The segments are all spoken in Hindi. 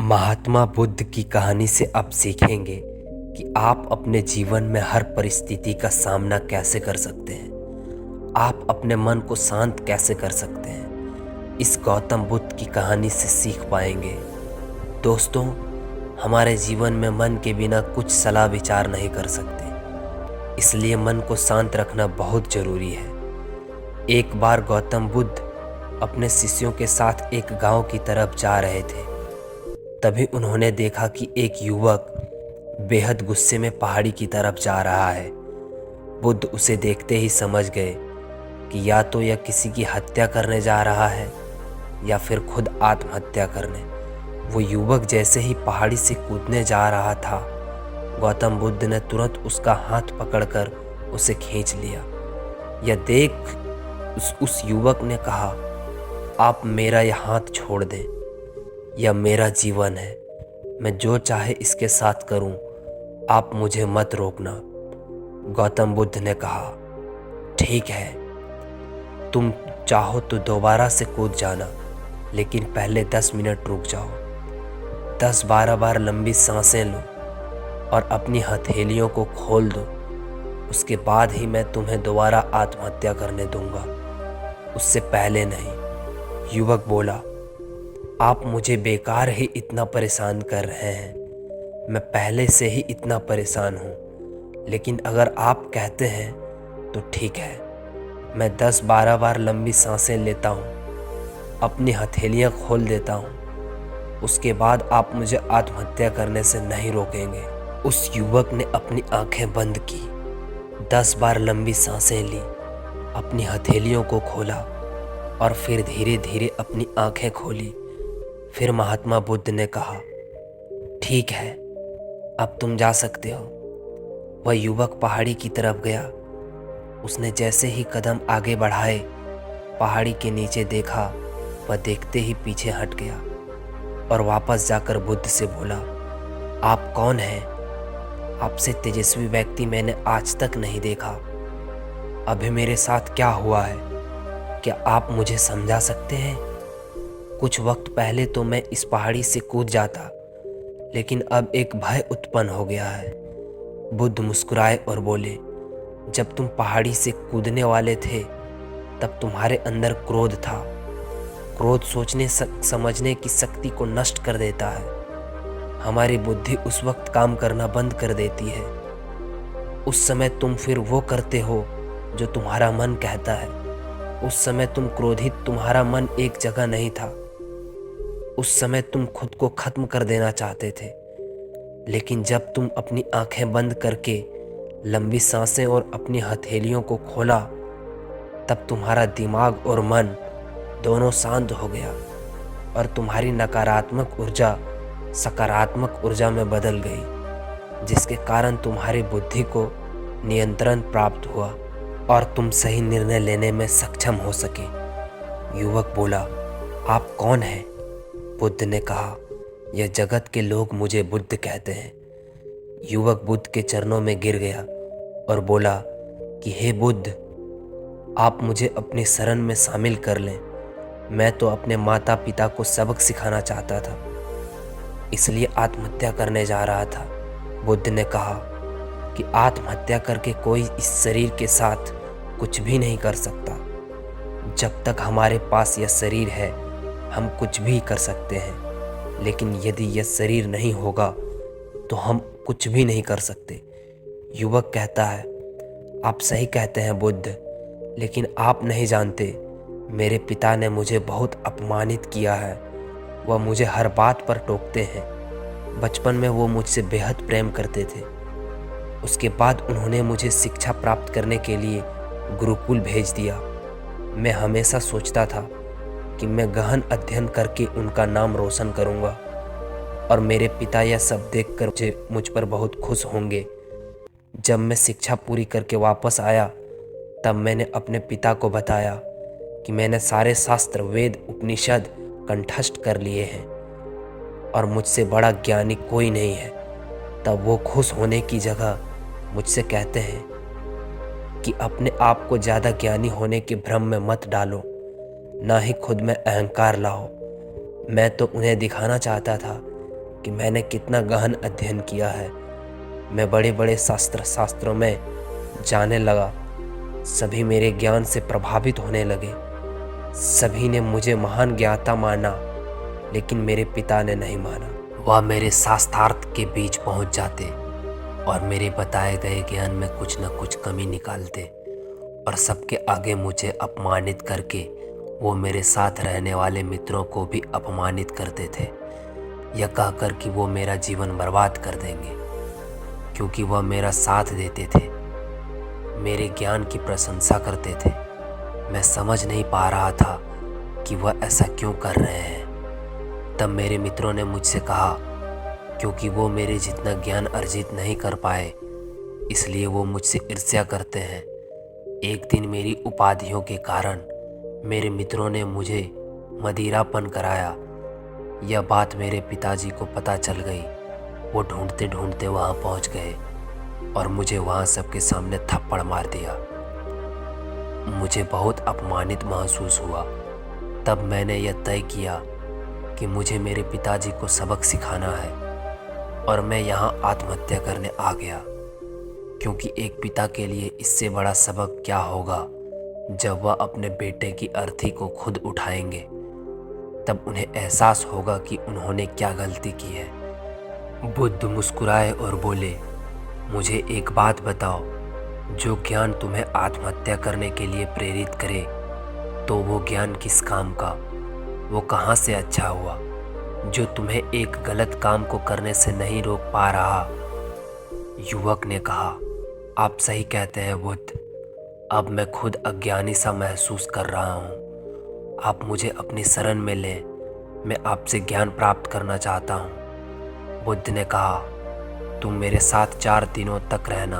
महात्मा बुद्ध की कहानी से आप सीखेंगे कि आप अपने जीवन में हर परिस्थिति का सामना कैसे कर सकते हैं। आप अपने मन को शांत कैसे कर सकते हैं, इस गौतम बुद्ध की कहानी से सीख पाएंगे। दोस्तों, हमारे जीवन में मन के बिना कुछ सलाह विचार नहीं कर सकते, इसलिए मन को शांत रखना बहुत ज़रूरी है। एक बार गौतम बुद्ध अपने शिष्यों के साथ एक गांव की तरफ जा रहे थे। तभी उन्होंने देखा कि एक युवक बेहद गुस्से में पहाड़ी की तरफ जा रहा है। बुद्ध उसे देखते ही समझ गए कि या तो यह किसी की हत्या करने जा रहा है या फिर खुद आत्महत्या करने। वो युवक जैसे ही पहाड़ी से कूदने जा रहा था, गौतम बुद्ध ने तुरंत उसका हाथ पकड़कर उसे खींच लिया। यह देख उस युवक ने कहा, आप मेरा यह हाथ छोड़ दें, यह मेरा जीवन है, मैं जो चाहे इसके साथ करूं, आप मुझे मत रोकना। गौतम बुद्ध ने कहा, ठीक है, तुम चाहो तो दोबारा से कूद जाना, लेकिन पहले 10 मिनट रुक जाओ। 10-12 बार लंबी सांसें लो और अपनी हथेलियों को खोल दो। उसके बाद ही मैं तुम्हें दोबारा आत्महत्या करने दूंगा, उससे पहले नहीं। युवक बोला, आप मुझे बेकार ही इतना परेशान कर रहे हैं, मैं पहले से ही इतना परेशान हूँ, लेकिन अगर आप कहते हैं तो ठीक है, मैं 10-12 बार लंबी सांसें लेता हूँ, अपनी हथेलियाँ खोल देता हूँ, उसके बाद आप मुझे आत्महत्या करने से नहीं रोकेंगे। उस युवक ने अपनी आंखें बंद की, 10 बार लंबी सांसें ली, अपनी हथेलियों को खोला और फिर धीरे धीरे अपनी आंखें खोली। फिर महात्मा बुद्ध ने कहा, ठीक है, अब तुम जा सकते हो। वह युवक पहाड़ी की तरफ गया। उसने जैसे ही कदम आगे बढ़ाए, पहाड़ी के नीचे देखा, वह देखते ही पीछे हट गया और वापस जाकर बुद्ध से बोला, आप कौन हैं? आपसे तेजस्वी व्यक्ति मैंने आज तक नहीं देखा। अभी मेरे साथ क्या हुआ है, क्या आप मुझे समझा सकते हैं? कुछ वक्त पहले तो मैं इस पहाड़ी से कूद जाता, लेकिन अब एक भय उत्पन्न हो गया है। बुद्ध मुस्कुराए और बोले, जब तुम पहाड़ी से कूदने वाले थे तब तुम्हारे अंदर क्रोध था। क्रोध सोचने समझने की शक्ति को नष्ट कर देता है। हमारी बुद्धि उस वक्त काम करना बंद कर देती है। उस समय तुम फिर वो करते हो जो तुम्हारा मन कहता है। उस समय तुम क्रोधित, तुम्हारा मन एक जगह नहीं था। उस समय तुम खुद को खत्म कर देना चाहते थे, लेकिन जब तुम अपनी आंखें बंद करके लंबी सांसें और अपनी हथेलियों को खोला, तब तुम्हारा दिमाग और मन दोनों शांत हो गया और तुम्हारी नकारात्मक ऊर्जा सकारात्मक ऊर्जा में बदल गई, जिसके कारण तुम्हारी बुद्धि को नियंत्रण प्राप्त हुआ और तुम सही निर्णय लेने में सक्षम हो सके। युवक बोला, आप कौन हैं? बुद्ध ने कहा, यह जगत के लोग मुझे बुद्ध कहते हैं। युवक बुद्ध के चरणों में गिर गया और बोला कि हे बुद्ध, आप मुझे अपनी शरण में शामिल कर लें। मैं तो अपने माता पिता को सबक सिखाना चाहता था, इसलिए आत्महत्या करने जा रहा था। बुद्ध ने कहा कि आत्महत्या करके कोई इस शरीर के साथ कुछ भी नहीं कर सकता। जब तक हमारे पास यह शरीर है, हम कुछ भी कर सकते हैं, लेकिन यदि यह शरीर नहीं होगा तो हम कुछ भी नहीं कर सकते। युवक कहता है, आप सही कहते हैं बुद्ध, लेकिन आप नहीं जानते, मेरे पिता ने मुझे बहुत अपमानित किया है। वह मुझे हर बात पर टोकते हैं। बचपन में वो मुझसे बेहद प्रेम करते थे। उसके बाद उन्होंने मुझे शिक्षा प्राप्त करने के लिए गुरुकुल भेज दिया। मैं हमेशा सोचता था कि मैं गहन अध्ययन करके उनका नाम रोशन करूंगा और मेरे पिता यह सब देखकर मुझ पर बहुत खुश होंगे। जब मैं शिक्षा पूरी करके वापस आया, तब मैंने अपने पिता को बताया कि मैंने सारे शास्त्र, वेद, उपनिषद कंठस्थ कर लिए हैं और मुझसे बड़ा ज्ञानी कोई नहीं है। तब वो खुश होने की जगह मुझसे कहते हैं कि अपने आप को ज़्यादा ज्ञानी होने के भ्रम में मत डालो, ना ही खुद में अहंकार लाओ। मैं तो उन्हें दिखाना चाहता था कि मैंने कितना गहन अध्ययन किया है। मैं बड़े बड़े शास्त्रों में जाने लगा। सभी मेरे ज्ञान से प्रभावित होने लगे। सभी ने मुझे महान ज्ञाता माना, लेकिन मेरे पिता ने नहीं माना। वह मेरे शास्त्रार्थ के बीच पहुंच जाते और मेरे बताए गए ज्ञान में कुछ न कुछ कमी निकालते और सबके आगे मुझे अपमानित करके वो मेरे साथ रहने वाले मित्रों को भी अपमानित करते थे, यह कहकर कि वो मेरा जीवन बर्बाद कर देंगे, क्योंकि वह मेरा साथ देते थे, मेरे ज्ञान की प्रशंसा करते थे। मैं समझ नहीं पा रहा था कि वह ऐसा क्यों कर रहे हैं। तब मेरे मित्रों ने मुझसे कहा, क्योंकि वो मेरे जितना ज्ञान अर्जित नहीं कर पाए, इसलिए वो मुझसे ईर्ष्या करते हैं। एक दिन मेरी उपाधियों के कारण मेरे मित्रों ने मुझे मदिरापन कराया। यह बात मेरे पिताजी को पता चल गई। वो ढूंढते ढूंढते वहाँ पहुँच गए और मुझे वहाँ सबके सामने थप्पड़ मार दिया। मुझे बहुत अपमानित महसूस हुआ। तब मैंने यह तय किया कि मुझे मेरे पिताजी को सबक सिखाना है और मैं यहाँ आत्महत्या करने आ गया, क्योंकि एक पिता के लिए इससे बड़ा सबक क्या होगा जब वह अपने बेटे की अर्थी को खुद उठाएंगे। तब उन्हें एहसास होगा कि उन्होंने क्या गलती की है। बुद्ध मुस्कुराए और बोले, मुझे एक बात बताओ, जो ज्ञान तुम्हें आत्महत्या करने के लिए प्रेरित करे, तो वो ज्ञान किस काम का, वो कहाँ से अच्छा हुआ, जो तुम्हें एक गलत काम को करने से नहीं रोक पा रहा। युवक ने कहा, आप सही कहते हैं बुद्ध, अब मैं खुद अज्ञानी सा महसूस कर रहा हूँ। आप मुझे अपनी शरण में लें, मैं आपसे ज्ञान प्राप्त करना चाहता हूँ। बुद्ध ने कहा, तुम मेरे साथ 4 दिनों तक रहना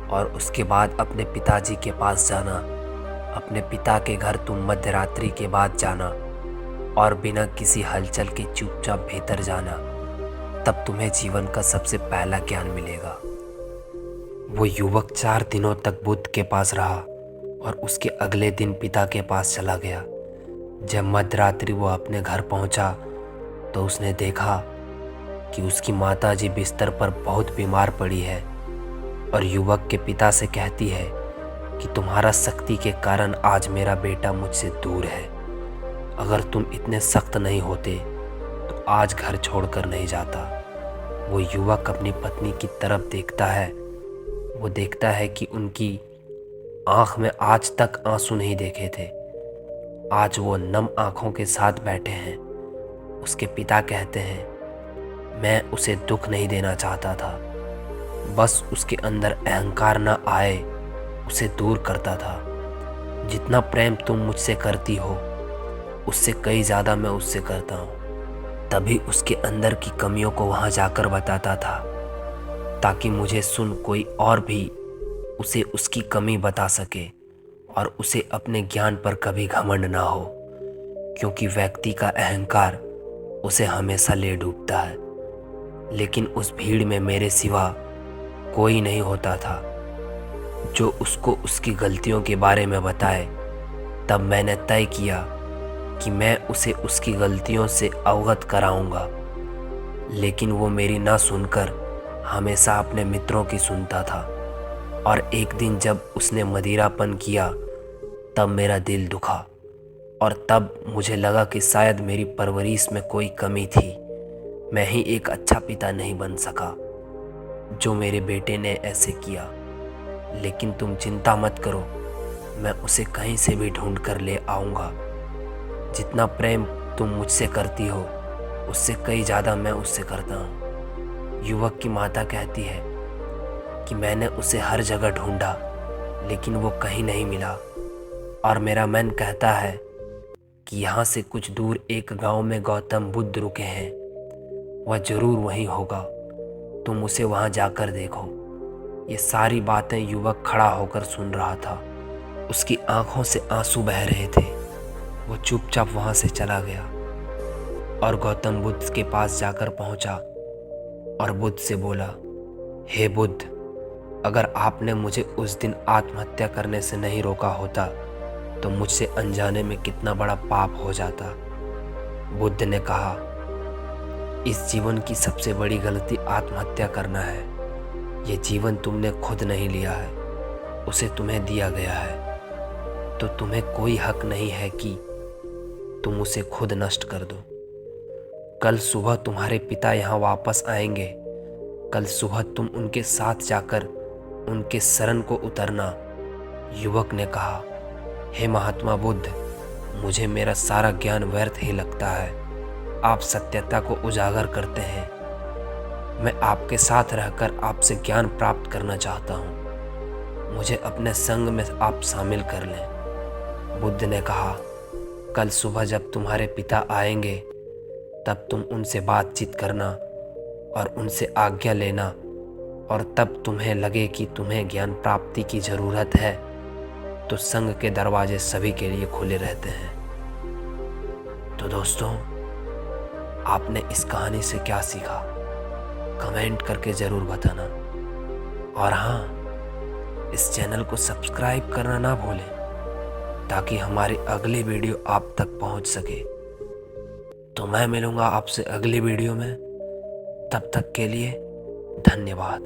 और उसके बाद अपने पिताजी के पास जाना। अपने पिता के घर तुम मध्यरात्रि के बाद जाना और बिना किसी हलचल के चुपचाप भीतर जाना। तब तुम्हें जीवन का सबसे पहला ज्ञान मिलेगा। वो युवक 4 दिनों तक बुद्ध के पास रहा और उसके अगले दिन पिता के पास चला गया। जब मध्यरात्रि वो अपने घर पहुंचा तो उसने देखा कि उसकी माताजी बिस्तर पर बहुत बीमार पड़ी है और युवक के पिता से कहती है कि तुम्हारा सख्ती के कारण आज मेरा बेटा मुझसे दूर है। अगर तुम इतने सख्त नहीं होते तो आज घर छोड़कर नहीं जाता। वो युवक अपनी पत्नी की तरफ देखता है। वो देखता है कि उनकी आँख में आज तक आंसू नहीं देखे थे। आज वो नम आँखों के साथ बैठे हैं। उसके पिता कहते हैं, मैं उसे दुख नहीं देना चाहता था, बस उसके अंदर अहंकार न आए उसे दूर करता था। जितना प्रेम तुम मुझसे करती हो उससे कई ज़्यादा मैं उससे करता हूँ। तभी उसके अंदर की कमियों को वहाँ जाकर बताता था, ताकि मुझे सुन कोई और भी उसे उसकी कमी बता सके और उसे अपने ज्ञान पर कभी घमंड ना हो, क्योंकि व्यक्ति का अहंकार उसे हमेशा ले डूबता है। लेकिन उस भीड़ में मेरे सिवा कोई नहीं होता था जो उसको उसकी गलतियों के बारे में बताए। तब मैंने तय किया कि मैं उसे उसकी गलतियों से अवगत कराऊंगा, लेकिन वो मेरी ना सुनकर हमेशा अपने मित्रों की सुनता था। और एक दिन जब उसने मदिरापन किया तब मेरा दिल दुखा और तब मुझे लगा कि शायद मेरी परवरिश में कोई कमी थी। मैं ही एक अच्छा पिता नहीं बन सका जो मेरे बेटे ने ऐसे किया। लेकिन तुम चिंता मत करो, मैं उसे कहीं से भी ढूंढ कर ले आऊँगा। जितना प्रेम तुम मुझसे करती हो उससे कई ज़्यादा मैं उससे करता हूँ। युवक की माता कहती है कि मैंने उसे हर जगह ढूंढा लेकिन वो कहीं नहीं मिला और मेरा मन कहता है कि यहाँ से कुछ दूर एक गांव में गौतम बुद्ध रुके हैं। वह जरूर वहीं होगा, तुम उसे वहाँ जाकर देखो। ये सारी बातें युवक खड़ा होकर सुन रहा था। उसकी आंखों से आंसू बह रहे थे। वो चुपचाप वहाँ से चला गया और गौतम बुद्ध के पास जाकर पहुँचा और बुद्ध से बोला, हे बुद्ध, अगर आपने मुझे उस दिन आत्महत्या करने से नहीं रोका होता तो मुझसे अनजाने में कितना बड़ा पाप हो जाता। बुद्ध ने कहा, इस जीवन की सबसे बड़ी गलती आत्महत्या करना है। ये जीवन तुमने खुद नहीं लिया है, उसे तुम्हें दिया गया है, तो तुम्हें कोई हक नहीं है कि तुम उसे खुद नष्ट कर दो। कल सुबह तुम्हारे पिता यहाँ वापस आएंगे। कल सुबह तुम उनके साथ जाकर उनके शरण को उतरना। युवक ने कहा, हे महात्मा बुद्ध, मुझे मेरा सारा ज्ञान व्यर्थ ही लगता है। आप सत्यता को उजागर करते हैं। मैं आपके साथ रहकर आपसे ज्ञान प्राप्त करना चाहता हूँ। मुझे अपने संग में आप शामिल कर लें। बुद्ध ने कहा, कल सुबह जब तुम्हारे पिता आएंगे तब तुम उनसे बातचीत करना और उनसे आज्ञा लेना, और तब तुम्हें लगे कि तुम्हें ज्ञान प्राप्ति की ज़रूरत है तो संघ के दरवाजे सभी के लिए खुले रहते हैं। तो दोस्तों, आपने इस कहानी से क्या सीखा कमेंट करके ज़रूर बताना। और हाँ, इस चैनल को सब्सक्राइब करना ना भूलें ताकि हमारी अगली वीडियो आप तक पहुंच सके। तो मैं मिलूँगा आपसे अगली वीडियो में। तब तक के लिए धन्यवाद।